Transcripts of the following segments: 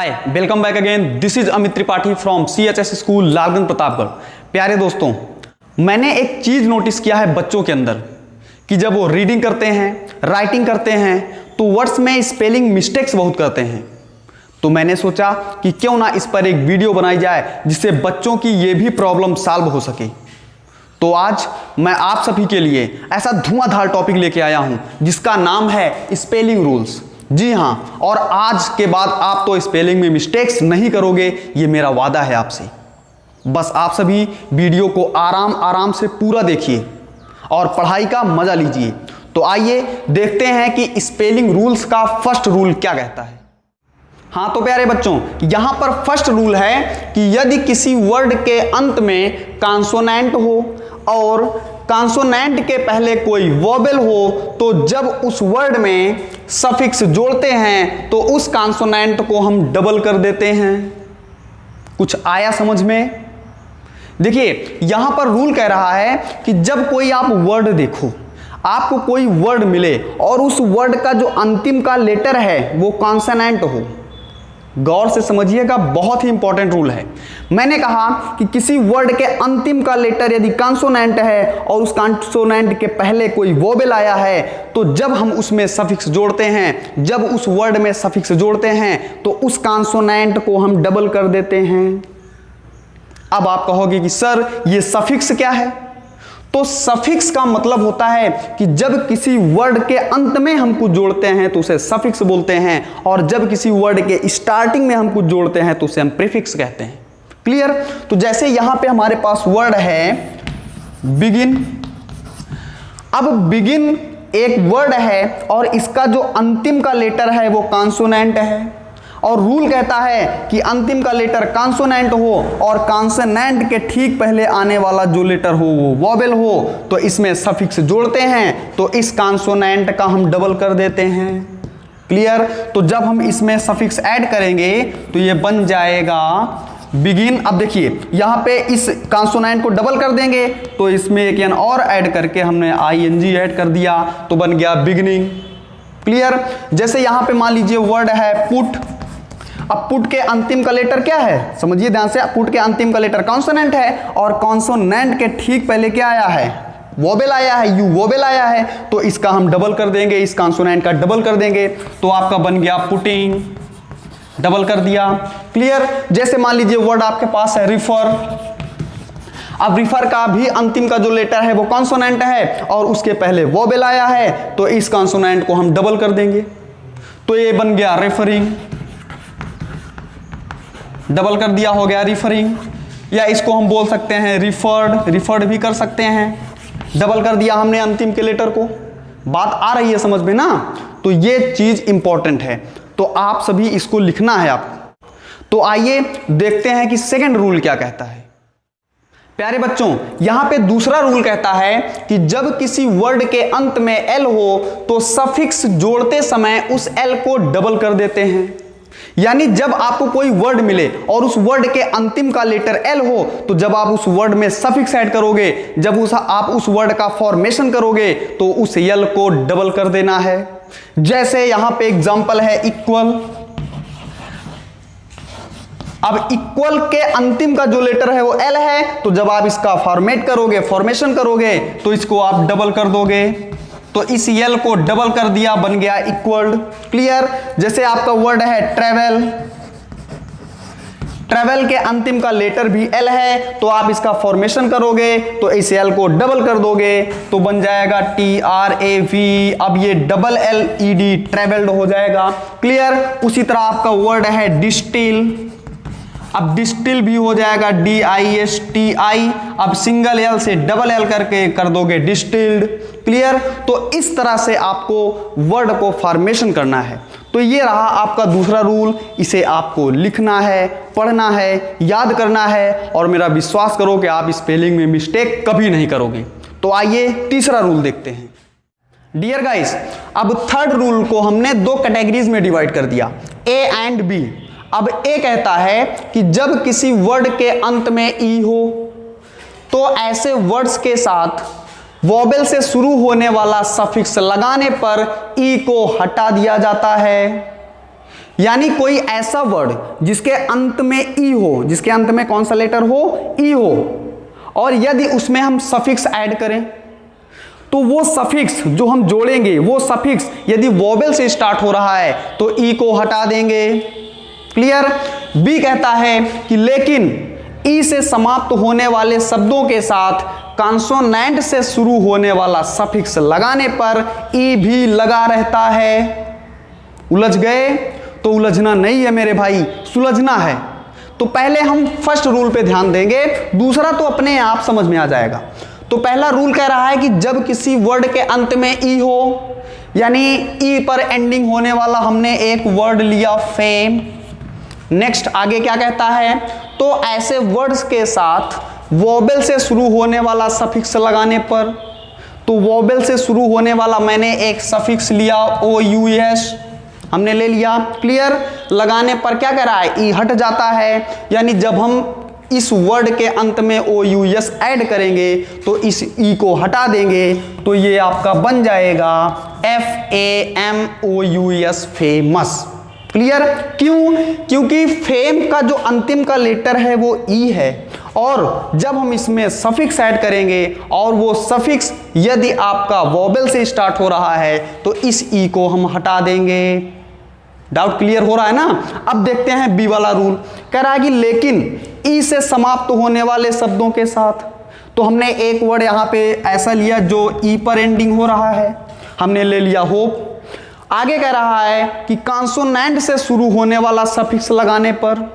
Hi, welcome back again. This is Amit Tripathi from CHS school Lalganj Pratapgarh. प्यारे दोस्तों, मैंने एक चीज नोटिस किया है बच्चों के अंदर कि जब वो रीडिंग करते हैं, राइटिंग करते हैं तो वर्ड्स में स्पेलिंग मिस्टेक्स बहुत करते हैं। तो मैंने सोचा कि क्यों ना इस पर एक वीडियो बनाई जाए जिससे बच्चों की ये भी प्रॉब्लम सॉल्व हो सके। तो आज मैं आप सभी के लिए ऐसा धुआंधार टॉपिक लेके आया हूं जिसका नाम है स्पेलिंग रूल्स। जी हाँ, और आज के बाद आप तो स्पेलिंग में मिस्टेक्स नहीं करोगे, ये मेरा वादा है आपसे। बस आप सभी वीडियो को आराम आराम से पूरा देखिए और पढ़ाई का मजा लीजिए। तो आइए देखते हैं कि स्पेलिंग रूल्स का फर्स्ट रूल क्या कहता है। हाँ तो प्यारे बच्चों, यहां पर फर्स्ट रूल है कि यदि किसी वर्ड के अंत में कॉन्सोनेंट हो और कॉन्सोनेंट के पहले कोई वोवेल हो तो जब उस वर्ड में सफिक्स जोड़ते हैं तो उस कॉन्सोनेंट को हम डबल कर देते हैं। कुछ आया समझ में? देखिए, यहां पर रूल कह रहा है कि जब कोई आप वर्ड देखो, आपको कोई वर्ड मिले और उस वर्ड का जो अंतिम का लेटर है वो कॉन्सोनेंट हो। गौर से समझिएगा, बहुत ही इंपॉर्टेंट रूल है। मैंने कहा कि किसी वर्ड के अंतिम का लेटर यदि कॉन्सोनेंट है और उस कॉन्सोनेंट के पहले कोई वोवेल आया है तो जब हम उसमें सफिक्स जोड़ते हैं, जब उस वर्ड में सफिक्स जोड़ते हैं तो उस कॉन्सोनेंट को हम डबल कर देते हैं। अब आप कहोगे कि सर ये सफिक्स क्या है? तो सफिक्स का मतलब होता है कि जब किसी वर्ड के अंत में हम कुछ जोड़ते हैं तो उसे सफिक्स बोलते हैं, और जब किसी वर्ड के स्टार्टिंग में हम कुछ जोड़ते हैं तो उसे हम प्रीफिक्स कहते हैं। क्लियर? तो जैसे यहां पे हमारे पास वर्ड है बिगिन। अब बिगिन एक वर्ड है और इसका जो अंतिम का लेटर है वो कॉन्सोनेंट है, और रूल कहता है कि अंतिम का लेटर कॉन्सोनेंट हो और कॉन्सोनेंट के ठीक पहले आने वाला जो लेटर हो वो वोवेल हो, तो इसमें सफिक्स जोड़ते हैं तो इस कॉन्सोनेंट का हम डबल कर देते हैं। क्लियर? तो जब हम इसमें सफिक्स ऐड करेंगे तो ये बन जाएगा बिगिन। अब देखिए, यहां पे इस कॉन्सोनेंट को डबल कर देंगे तो इसमें एक एन और ऐड करके हमने ING ऐड कर दिया तो बन गया बिगिनिंग। क्लियर? जैसे यहां पे मान लीजिए वर्ड है पुट। अब पुट के अंतिम का लेटर क्या है? समझिए ध्यान से, पुट के अंतिम का लेटर कॉन्सोनेंट है और कॉन्सोनेंट के ठीक पहले क्या आया है? वोवेल आया है, यू वोवेल आया है, तो इसका हम डबल कर देंगे, इस कॉन्सोनेंट का डबल कर देंगे तो आपका बन गया पुटिंग। डबल कर दिया। क्लियर? जैसे मान लीजिए वर्ड आपके पास है रिफर। अब रिफर का भी अंतिम का जो लेटर है वो कॉन्सोनेंट है और उसके पहले वोवेल आया है तो इस कॉन्सोनेंट को हम डबल कर देंगे तो ये बन गया रेफरिंग। डबल कर दिया, हो गया रिफरिंग। या इसको हम बोल सकते हैं रिफर्ड, रिफर्ड भी कर सकते हैं। डबल कर दिया हमने अंतिम के लेटर को। बात आ रही है समझ में ना? तो ये चीज इंपॉर्टेंट है, तो आप सभी इसको लिखना है आपको। तो आइए देखते हैं कि सेकंड रूल क्या कहता है। प्यारे बच्चों, यहां पे दूसरा रूल कहता है कि जब किसी वर्ड के अंत में एल हो तो सफिक्स जोड़ते समय उस एल को डबल कर देते हैं। यानी जब आपको कोई वर्ड मिले और उस वर्ड के अंतिम का लेटर एल हो तो जब आप उस वर्ड में सफिक्स ऐड करोगे, जब आप उस वर्ड का फॉर्मेशन करोगे तो उस एल को डबल कर देना है। जैसे यहां पे एग्जांपल है इक्वल। अब इक्वल के अंतिम का जो लेटर है वो एल है, तो जब आप इसका फॉर्मेट करोगे, फॉर्मेशन करोगे तो इसको आप डबल कर दोगे, तो इस एल को डबल कर दिया, बन गया इक्वल्ड। क्लियर? जैसे आपका वर्ड है ट्रेवल। ट्रेवल के अंतिम का लेटर भी एल है तो आप इसका फॉर्मेशन करोगे तो इस एल को डबल कर दोगे तो बन जाएगा TRAV। अब ये डबल LED ट्रेवल्ड हो जाएगा। क्लियर? उसी तरह आपका वर्ड है डिस्टिल। अब डिस्टिल भी हो जाएगा DISTI। अब सिंगल एल से डबल एल करके कर दोगे डिस्टिल्ड। क्लियर? तो इस तरह से आपको वर्ड को फॉर्मेशन करना है। तो ये रहा आपका दूसरा रूल। इसे आपको लिखना है, पढ़ना है, याद करना है, और मेरा विश्वास करो कि आप स्पेलिंग में मिस्टेक कभी नहीं करोगे। तो आइए तीसरा रूल देखते हैं। डियर गाइस, अब थर्ड रूल को हमने दो कैटेगरीज में डिवाइड कर दिया, A एंड B। अब ए कहता है कि जब किसी वर्ड के अंत में ई हो तो ऐसे वर्ड्स के साथ वोवेल से शुरू होने वाला सफिक्स लगाने पर ई को हटा दिया जाता है। यानी कोई ऐसा वर्ड जिसके अंत में ई हो, जिसके अंत में कौन सा लेटर हो, ई हो, और यदि उसमें हम सफिक्स ऐड करें तो वो सफिक्स जो हम जोड़ेंगे, वो सफिक्स यदि वोवेल से स्टार्ट हो रहा है तो ई को हटा देंगे। क्लियर। बी कहता है कि लेकिन ई से समाप्त होने वाले शब्दों के साथ कॉन्सोनेंट से शुरू होने वाला सफिक्स लगाने पर ई भी लगा रहता है। उलझ गए? तो उलझना नहीं है मेरे भाई, सुलझना है। तो पहले हम फर्स्ट रूल पे ध्यान देंगे, दूसरा तो अपने आप समझ में आ जाएगा। तो पहला रूल कह रहा है कि जब किसी वर्ड के अंत में ई हो, यानी ई पर एंडिंग होने वाला हमने एक वर्ड लिया फेम। नेक्स्ट आगे क्या कहता है, तो ऐसे वर्ड्स के साथ वोवेल से शुरू होने वाला सफिक्स लगाने पर, तो वोवेल से शुरू होने वाला मैंने एक सफिक्स लिया ओ यू एस, हमने ले लिया। क्लियर। लगाने पर क्या कह रहा है, ई हट जाता है, यानी जब हम इस वर्ड के अंत में ओ यू एस ऐड करेंगे तो इस ई को हटा देंगे, तो ये आपका बन जाएगा FAMOUS, फेमस। क्लियर। क्यों? क्योंकि फेम का जो अंतिम का लेटर है वो ई है, और जब हम इसमें सफिक्स ऐड करेंगे और वो सफिक्स यदि आपका वोवेल से स्टार्ट हो रहा है तो इस ई को हम हटा देंगे। डाउट क्लियर हो रहा है ना? अब देखते हैं बी वाला रूल। कह रहा है कि लेकिन ई से समाप्त होने वाले शब्दों के साथ, तो हमने एक वर्ड यहां पे ऐसा लिया जो ई पर एंडिंग हो रहा है, हमने ले लिया होप। आगे कह रहा है कि कॉन्सोनेंट से शुरू होने वाला सफिक्स लगाने पर,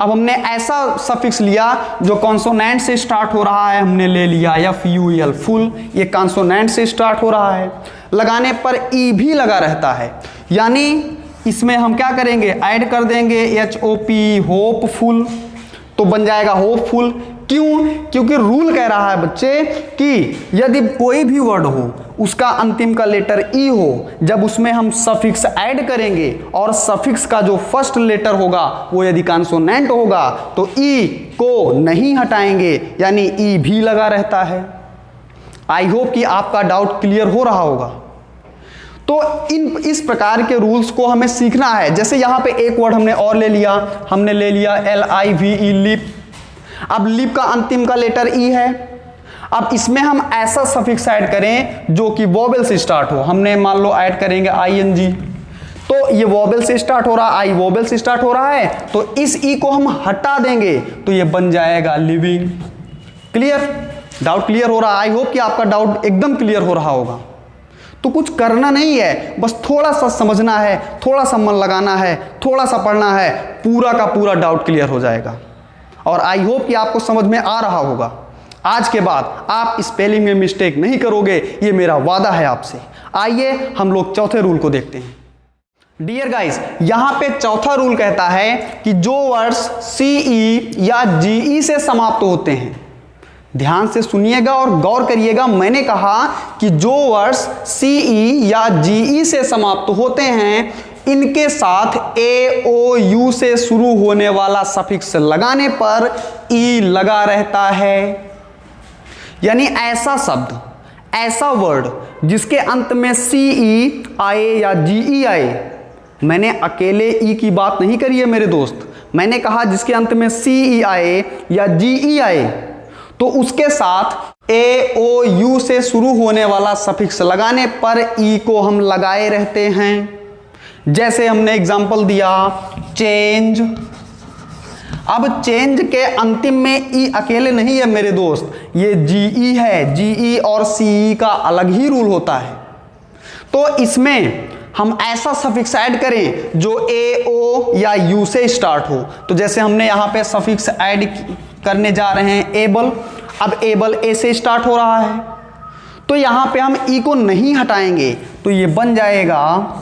अब हमने ऐसा सफिक्स लिया जो कॉन्सोनेंट से स्टार्ट हो रहा है, हमने ले लिया FUL, फुल। ये कॉन्सोनेंट से स्टार्ट हो रहा है, लगाने पर ई भी लगा रहता है, यानी इसमें हम क्या करेंगे, ऐड कर देंगे HOP, होपफुल, तो बन जाएगा होपफुल। क्यों? क्योंकि रूल कह रहा है बच्चे कि यदि कोई भी वर्ड हो उसका अंतिम का लेटर ई हो, जब उसमें हम सफिक्स ऐड करेंगे और सफिक्स का जो फर्स्ट लेटर होगा वो यदि कॉन्सोनेंट होगा तो ई को नहीं हटाएंगे, यानी ई भी लगा रहता है। आई होप कि आपका डाउट क्लियर हो रहा होगा। तो इस प्रकार के रूल्स को हमें सीखना है। जैसे यहाँ पे एक वर्ड हमने और ले लिया, हमने ले लिया LIVE, लिप। अब लिप का अंतिम का लेटर ई है, अब इसमें हम ऐसा सफिक्स ऐड करें जो कि वोवेल से स्टार्ट हो, हमने मान लो ऐड करेंगे ING, तो ये वोवेल से स्टार्ट हो रहा है, आई वोवेल से स्टार्ट हो रहा है, तो इस ई को हम हटा देंगे तो ये बन जाएगा लिविंग। क्लियर? डाउट क्लियर हो रहा है? आई होप कि आपका डाउट एकदम क्लियर हो रहा होगा। तो कुछ करना नहीं है, बस थोड़ा सा समझना है, थोड़ा सा मन लगाना है, थोड़ा सा पढ़ना है, पूरा का पूरा डाउट क्लियर हो जाएगा। और आई होप कि आपको समझ में आ रहा होगा। आज के बाद आप स्पेलिंग में मिस्टेक नहीं करोगे, ये मेरा वादा है आपसे। आइए हम लोग चौथे रूल को देखते हैं। डियर गाइस, यहां पे चौथा रूल कहता है कि जो वर्ड्स CE या GE से समाप्त होते हैं, ध्यान से सुनिएगा और गौर करिएगा, मैंने कहा कि जो वर्ड्स CE या GE से समाप्त होते हैं इनके साथ AOU से शुरू होने वाला सफिक्स लगाने पर E लगा रहता है। यानी ऐसा शब्द, ऐसा वर्ड जिसके अंत में CE आए या GE आए, मैंने अकेले E की बात नहीं करी है मेरे दोस्त, मैंने कहा जिसके अंत में CE आए या GE आए तो उसके साथ AOU से शुरू होने वाला सफिक्स लगाने पर E को हम लगाए रहते हैं। जैसे हमने एग्जांपल दिया चेंज। अब चेंज के अंतिम में ई अकेले नहीं है मेरे दोस्त, ये GE है। GE और CE का अलग ही रूल होता है। तो इसमें हम ऐसा सफिक्स ऐड करें जो AO या U से स्टार्ट हो। तो जैसे हमने यहाँ पे सफिक्स ऐड करने जा रहे हैं एबल। अब एबल A से स्टार्ट हो रहा है, तो यहाँ पे हम E को नहीं हटाएंगे, तो ये बन जाएगा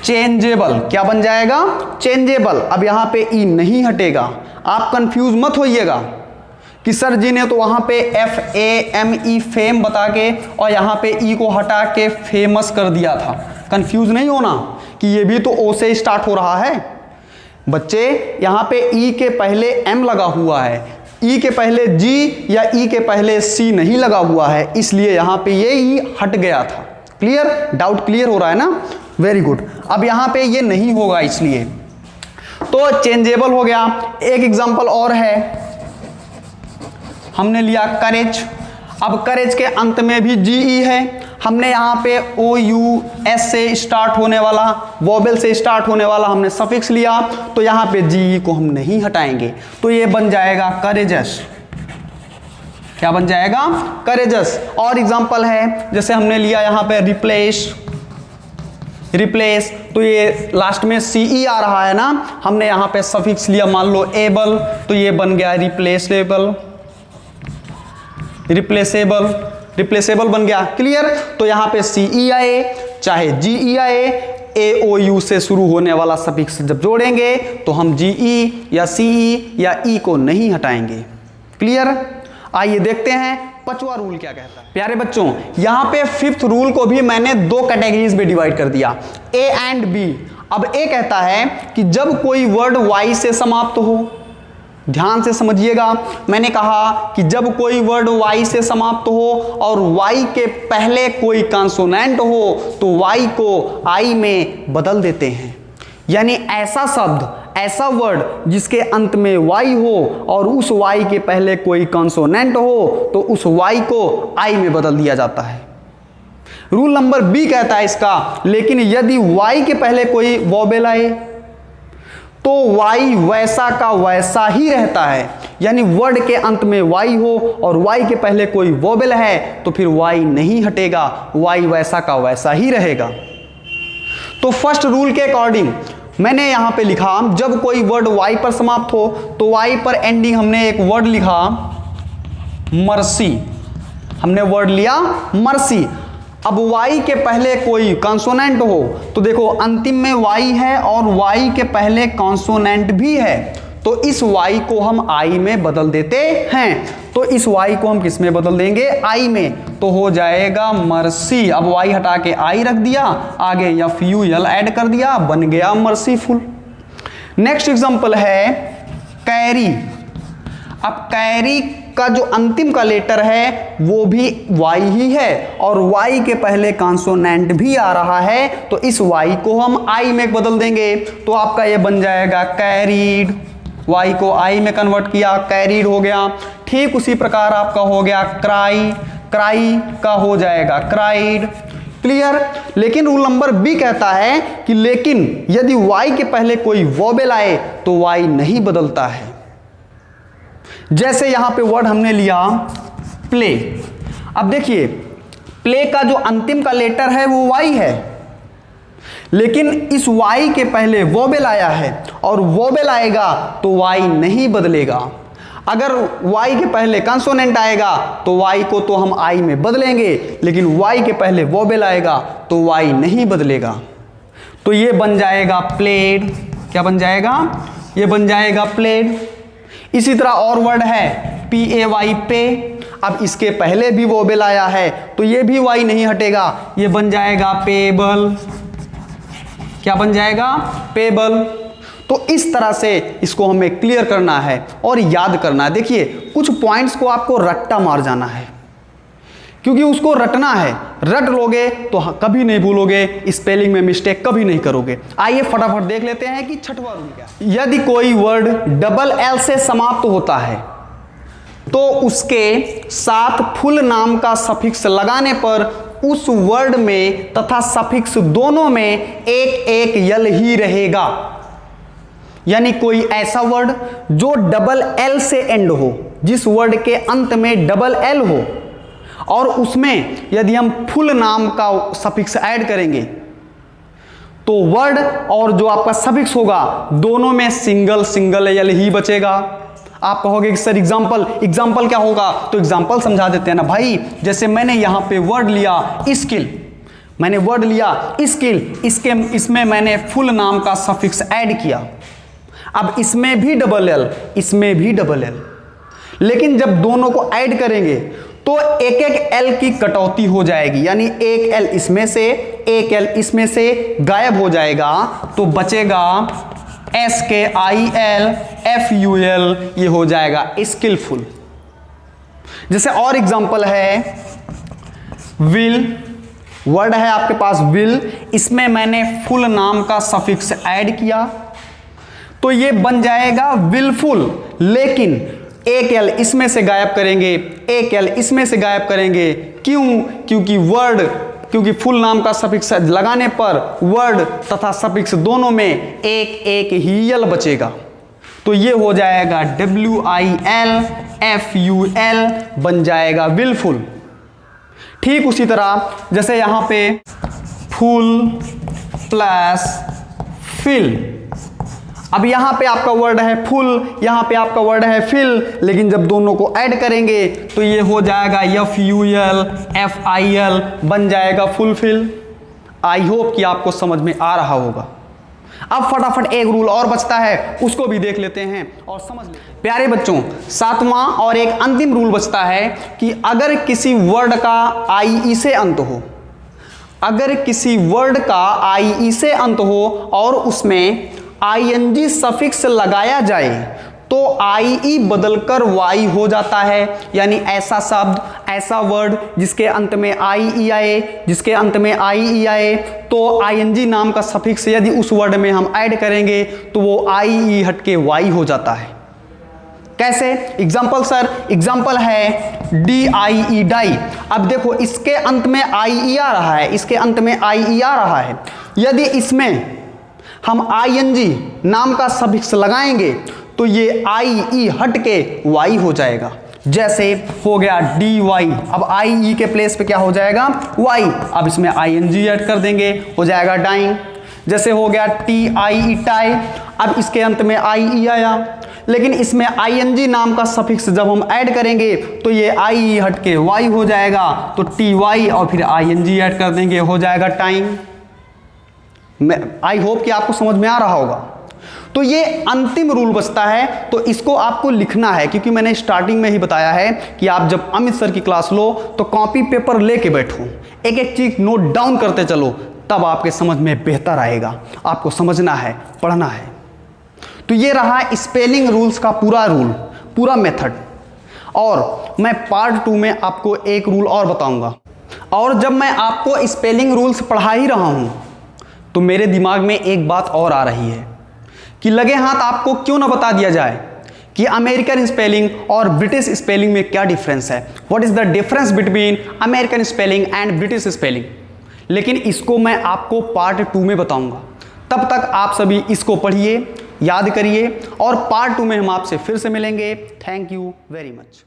चेंजेबल। क्या बन जाएगा? चेंजेबल। अब यहां पे ई नहीं हटेगा। आप कंफ्यूज मत होइएगा कि सर जी ने तो वहां पे FAME फेम बता के और यहां पे ई को हटा के फेमस कर दिया था। कंफ्यूज नहीं होना कि ये भी तो O से स्टार्ट हो रहा है। बच्चे यहां पे ई के पहले M लगा हुआ है, ई के पहले G या ई के पहले C नहीं लगा हुआ है, इसलिए यहां पे ये ई हट गया था। क्लियर? डाउट क्लियर हो रहा है ना? Very good. अब यहां पे ये नहीं होगा इसलिए तो चेंजेबल हो गया। एक एग्जांपल और है, हमने लिया करेज। अब करेज के अंत में भी जीई है, हमने यहाँ पे ओ यू एस से स्टार्ट होने वाला, वोबेल से स्टार्ट होने वाला हमने सफिक्स लिया, तो यहाँ पे जीई को हम नहीं हटाएंगे, तो ये बन जाएगा करेजस। क्या बन जाएगा? करेजस। और एग्जांपल है, जैसे हमने लिया यहाँ पे रिप्लेस, रिप्लेस, तो ये लास्ट में सीई आ रहा है ना, हमने यहाँ पे सफिक्स लिया मान लो एबल, तो ये बन गया रिप्लेसेबल, रिप्लेसेबल, रिप्लेसेबल बन गया। क्लियर? तो यहाँ पे सीई आए चाहे जीई आए, ए ओ यू से शुरू होने वाला सफिक्स जब जोड़ेंगे तो हम जीई या सीई या ई को नहीं हटाएंगे। क्लियर? आइए देखते हैं पांचवा रूल क्या कहता है। प्यारे बच्चों, यहाँ पे फिफ्थ रूल को भी मैंने दो कैटेगरीज में डिवाइड कर दिया, ए एंड बी। अब ए कहता है कि जब कोई वर्ड वाई से समाप्त हो, ध्यान से समझिएगा, मैंने कहा कि जब कोई वर्ड वाई से समाप्त हो और वाई के पहले कोई कॉन्सोनेंट हो तो वाई को आई में बदल देते हैं। यानी ऐसा शब्द, ऐसा वर्ड जिसके अंत में वाई हो और उस वाई के पहले कोई कॉन्सोनेंट हो तो उस वाई को आई में बदल दिया जाता है। रूल नंबर बी कहता है इसका, लेकिन यदि वाई के पहले कोई वोबेल आए तो वाई वैसा का वैसा ही रहता है। यानी वर्ड के अंत में वाई हो और वाई के पहले कोई वोबेल है तो फिर वाई नहीं हटेगा, वाई वैसा का वैसा ही रहेगा। तो फर्स्ट रूल के अकॉर्डिंग मैंने यहां पे लिखा, जब कोई वर्ड वाई पर समाप्त हो तो वाई पर एंडिंग हमने एक वर्ड लिखा मर्सी, हमने वर्ड लिया मर्सी। अब वाई के पहले कोई कॉन्सोनेंट हो तो देखो अंतिम में वाई है और वाई के पहले कॉन्सोनेंट भी है, तो इस वाई को हम आई में बदल देते हैं। तो इस वाई को हम किस में बदल देंगे? आई में, तो हो जाएगा मर्सी। अब वाई हटा के आई रख दिया, आगे या फ्यूएल ऐड कर दिया, बन गया मर्सीफुल। नेक्स्ट एग्जांपल है कैरी। अब कैरी का जो अंतिम का लेटर है वो भी वाई ही है और वाई के पहले कॉन्सोनेंट भी आ रहा है, तो इस वाई को हम आई में बदल देंगे, तो आपका ये बन जाएगा कैरीड। वाई को आई में कन्वर्ट किया, कैरीड हो गया। ठीक उसी प्रकार आपका हो गया क्राई, क्राई का हो जाएगा क्राइड। क्लियर? लेकिन रूल नंबर बी कहता है कि लेकिन यदि वाई के पहले कोई वोबेल आए तो वाई नहीं बदलता है। जैसे यहां पे वर्ड हमने लिया प्ले। अब देखिए, प्ले का जो अंतिम का लेटर है वो वाई है, लेकिन इस वाई के पहले वोबेल आया है और वोबेल आएगा तो वाई नहीं बदलेगा। अगर वाई के पहले कॉन्सोनेंट आएगा तो वाई को तो हम आई में बदलेंगे, लेकिन वाई के पहले वोबेल आएगा तो वाई नहीं बदलेगा। तो ये बन जाएगा प्लेड। क्या बन जाएगा? ये बन जाएगा प्लेड। इसी तरह और वर्ड है पी ए वाई, पे। अब इसके पहले भी वोबेल आया है तो ये भी वाई नहीं हटेगा, ये बन जाएगा पेबल। क्या बन जाएगा? पेबल। तो इस तरह से इसको हमें क्लियर करना है और याद करना है। देखिए, कुछ पॉइंट्स को आपको रट्टा मार जाना है, क्योंकि उसको रटना है। रट लोगे तो कभी नहीं भूलोगे, स्पेलिंग में मिस्टेक कभी नहीं करोगे। आइए फटाफट देख लेते हैं कि छठवां रूल क्या है। यदि कोई वर्ड डबल एल से समाप्त होता है तो उसके साथ फुल नाम का सफिक्स लगाने पर उस वर्ड में तथा सफिक्स दोनों में एक एक यल ही रहेगा। यानी कोई ऐसा वर्ड जो डबल एल से एंड हो, जिस वर्ड के अंत में डबल एल हो और उसमें यदि हम फुल नाम का सफिक्स ऐड करेंगे तो वर्ड और जो आपका सफिक्स होगा दोनों में सिंगल सिंगल यल ही बचेगा। आप कहोगे कि सर एग्जाम्पल क्या होगा? तो एग्जाम्पल समझा देते हैं ना भाई। जैसे मैंने यहां पे वर्ड लिया स्किल, मैंने वर्ड लिया स्किल, इसमें मैंने फुल नाम का सफिक्स ऐड किया। अब इसमें भी डबल एल, इसमें भी डबल एल, लेकिन जब दोनों को ऐड करेंगे तो एक एक एल की कटौती हो जाएगी। यानी एक एल इसमें से, एक एल इसमें से गायब हो जाएगा, तो बचेगा SKILFUL, ये हो जाएगा स्किलफुल। जैसे और एग्जांपल है विल, वर्ड है आपके पास विल, इसमें मैंने फुल नाम का सफिक्स ऐड किया तो ये बन जाएगा विलफुल। लेकिन एक एल इसमें से गायब करेंगे, एक एल इसमें से गायब करेंगे। क्यों? क्योंकि फुल नाम का सफिक्स लगाने पर वर्ड तथा सफिक्स दोनों में एक एक ही यल बचेगा, तो ये हो जाएगा WILFUL, बन जाएगा विलफुल। ठीक उसी तरह जैसे यहां पे फुल प्लस फिल, अब यहां पे आपका वर्ड है फुल, यहां पे आपका वर्ड है फिल, लेकिन जब दोनों को ऐड करेंगे तो ये हो जाएगा FUL FIL, बन जाएगा फुलफिल। आई होप कि आपको समझ में आ रहा होगा। अब फटाफट एक रूल और बचता है, उसको भी देख लेते हैं और समझ लेते हैं। प्यारे बच्चों, सातवां और एक अंतिम रूल बचता है कि अगर किसी वर्ड का IE से अंत हो, अगर किसी वर्ड का IE से अंत हो और उसमें ING सफिक्स लगाया जाए तो IE बदलकर Y हो जाता है। यानी ऐसा शब्द, ऐसा वर्ड जिसके अंत में IE आए, जिसके अंत में IE आए, तो ING नाम का सफिक्स यदि उस वर्ड में हम ऐड करेंगे तो वो IE हटके Y हो जाता है। कैसे? एग्जाम्पल सर, एग्जाम्पल है DIE डाई। अब देखो इसके अंत में IE आ रहा है, इसके अंत में IE आ रहा है। यदि इसमें हम ING नाम का सफिक्स लगाएंगे तो ये IE हट के Y हो जाएगा। जैसे हो गया DY, अब IE के प्लेस पे क्या हो जाएगा? Y। अब इसमें ING ऐड कर देंगे, हो जाएगा डाइंग। जैसे हो गया TIE टाई, अब इसके अंत में IE आया, लेकिन इसमें ING नाम का सफिक्स जब हम ऐड करेंगे तो ये IE हट के Y हो जाएगा, तो TY और फिर ING ऐड कर देंगे, हो जाएगा टाइम। आई होप कि आपको समझ में आ रहा होगा। तो ये अंतिम रूल बचता है, तो इसको आपको लिखना है, क्योंकि मैंने स्टार्टिंग में ही बताया है कि आप जब अमित सर की क्लास लो तो कॉपी पेपर लेके बैठो, एक एक चीज नोट डाउन करते चलो, तब आपके समझ में बेहतर आएगा। आपको समझना है, पढ़ना है। तो ये रहा स्पेलिंग रूल्स का पूरा रूल, पूरा मेथड। और मैं पार्ट 2 में आपको एक रूल और बताऊंगा। और जब मैं आपको स्पेलिंग रूल्स पढ़ा ही रहा हूं तो मेरे दिमाग में एक बात और आ रही है कि लगे हाथ आपको क्यों ना बता दिया जाए कि अमेरिकन स्पेलिंग और ब्रिटिश स्पेलिंग में क्या डिफरेंस है। What is the difference between American spelling and British spelling. लेकिन इसको मैं आपको पार्ट 2 में बताऊंगा। तब तक आप सभी इसको पढ़िए, याद करिए, और पार्ट 2 में हम आपसे फिर से मिलेंगे। Thank you very much.